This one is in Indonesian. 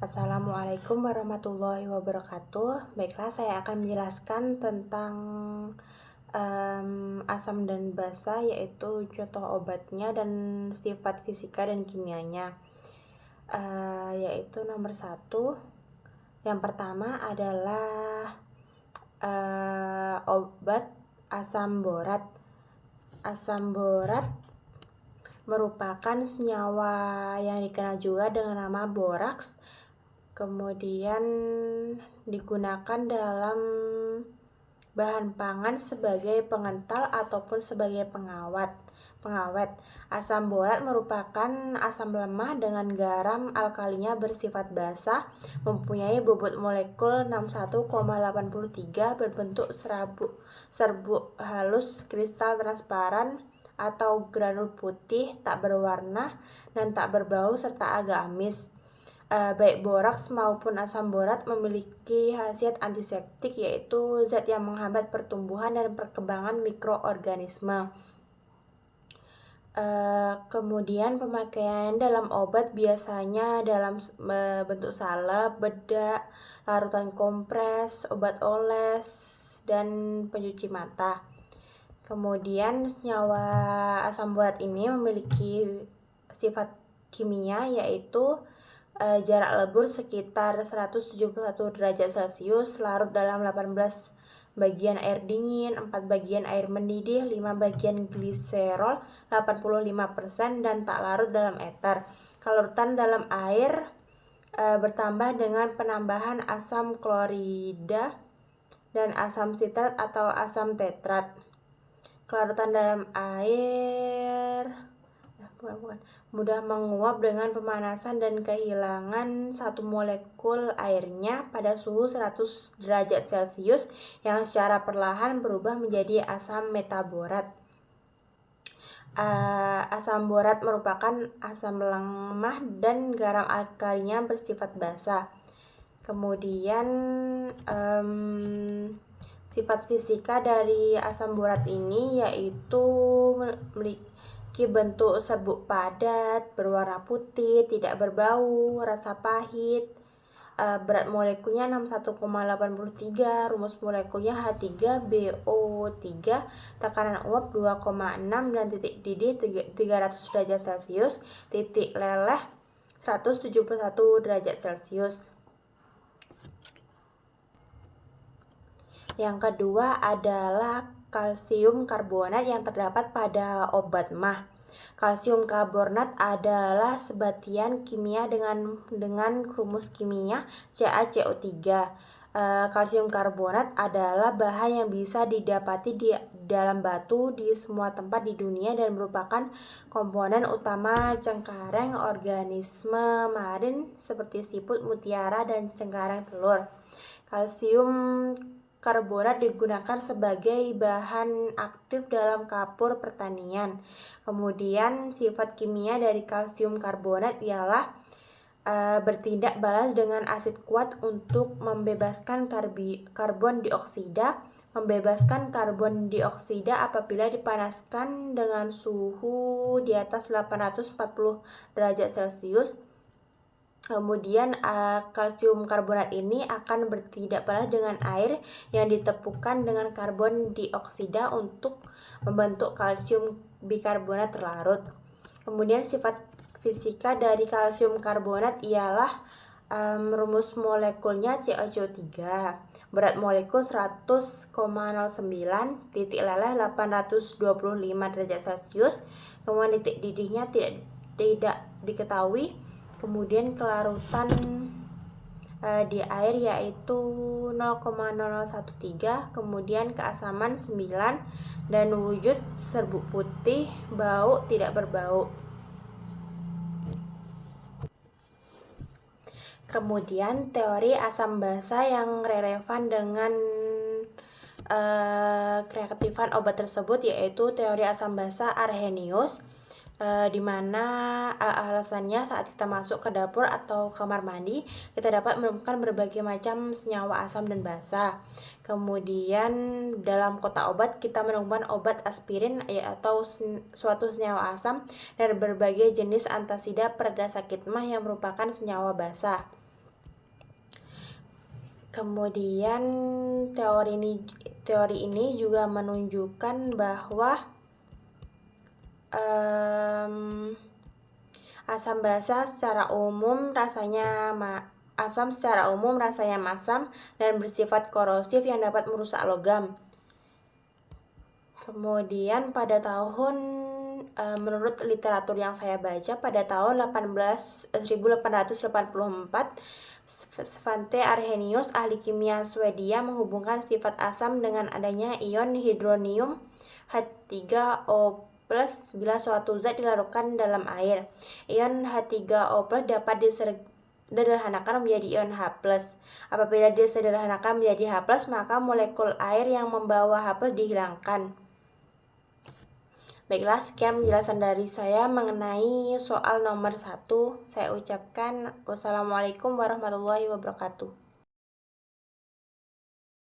Assalamualaikum warahmatullahi wabarakatuh. Baiklah, saya akan menjelaskan tentang asam dan basa, yaitu contoh obatnya dan sifat fisika dan kimianya. Yaitu nomor 1, yang pertama adalah obat asam borat. Asam borat merupakan senyawa yang dikenal juga dengan nama boraks, kemudian digunakan dalam bahan pangan sebagai pengental ataupun sebagai pengawet. Asam borat merupakan asam lemah dengan garam alkalinya bersifat basa, mempunyai bobot molekul 61,83, berbentuk serbuk halus kristal transparan atau granul putih, tak berwarna dan tak berbau serta agak amis. Baik boraks maupun asam borat memiliki khasiat antiseptik, yaitu zat yang menghambat pertumbuhan dan perkembangan mikroorganisme. Kemudian pemakaian dalam obat biasanya dalam bentuk salep, bedak, larutan kompres, obat oles, dan pencuci mata. Kemudian senyawa asam borat ini memiliki sifat kimia, yaitu jarak lebur sekitar 171 derajat Celcius, larut dalam 18 bagian air dingin, 4 bagian air mendidih, 5 bagian gliserol 85%, dan tak larut dalam eter. Kelarutan dalam air bertambah dengan penambahan asam klorida dan asam sitrat atau asam tetrat. Kelarutan dalam air mudah menguap dengan pemanasan dan kehilangan satu molekul airnya pada suhu 100 derajat Celcius yang secara perlahan berubah menjadi asam metaborat. Asam borat merupakan asam lemah dan garam alkalinya bersifat basa. Kemudian sifat fisika dari asam borat ini yaitu memiliki bentuk serbuk padat, berwarna putih, tidak berbau, rasa pahit, berat molekulnya 61,83, rumus molekulnya H3BO3, tekanan uap 2,6 dan titik didih 300 derajat Celcius, titik leleh 171 derajat Celcius. Yang kedua adalah kalsium karbonat yang terdapat pada obat mah. Kalsium karbonat adalah sebatian kimia dengan rumus kimia CaCO3. Kalsium karbonat adalah bahan yang bisa didapati di dalam batu di semua tempat di dunia dan merupakan komponen utama cengkareng organisme marin seperti siput, mutiara, dan cengkareng telur. Kalsium karbonat digunakan sebagai bahan aktif dalam kapur pertanian. Kemudian sifat kimia dari kalsium karbonat ialah bertindak balas dengan asid kuat untuk membebaskan karbon dioksida. Membebaskan karbon dioksida apabila dipanaskan dengan suhu di atas 840 derajat Celcius. Kemudian kalsium karbonat ini akan bertindak balas dengan air yang ditepukan dengan karbon dioksida untuk membentuk kalsium bikarbonat terlarut. Kemudian sifat fisika dari kalsium karbonat ialah rumus molekulnya CaCO3, berat molekul 100,09, titik leleh 825 derajat Celcius, kemudian titik didihnya tidak diketahui. Kemudian kelarutan di air yaitu 0,0013, kemudian keasaman 9, dan wujud serbuk putih, bau tidak berbau. Kemudian teori asam basa yang relevan dengan keaktifan obat tersebut yaitu teori asam basa Arrhenius, di mana alasannya saat kita masuk ke dapur atau kamar mandi kita dapat menemukan berbagai macam senyawa asam dan basa. Kemudian dalam kotak obat kita menemukan obat aspirin atau suatu senyawa asam dan berbagai jenis antasida pereda sakit mah yang merupakan senyawa basa. Kemudian teori ini juga menunjukkan bahwa asam basa secara umum rasanya masam dan bersifat korosif yang dapat merusak logam. Kemudian menurut literatur yang saya baca, pada tahun 1884, Svante Arrhenius, ahli kimia Swedia, menghubungkan sifat asam dengan adanya ion hidronium H3O+ bila suatu zat dilarutkan dalam air. Ion H3O+ dapat disederhanakan menjadi ion H+. Apabila disederhanakan menjadi H+, maka molekul air yang membawa H+ dihilangkan. Baiklah, sekian penjelasan dari saya mengenai soal nomor 1. Saya ucapkan wassalamualaikum warahmatullahi wabarakatuh.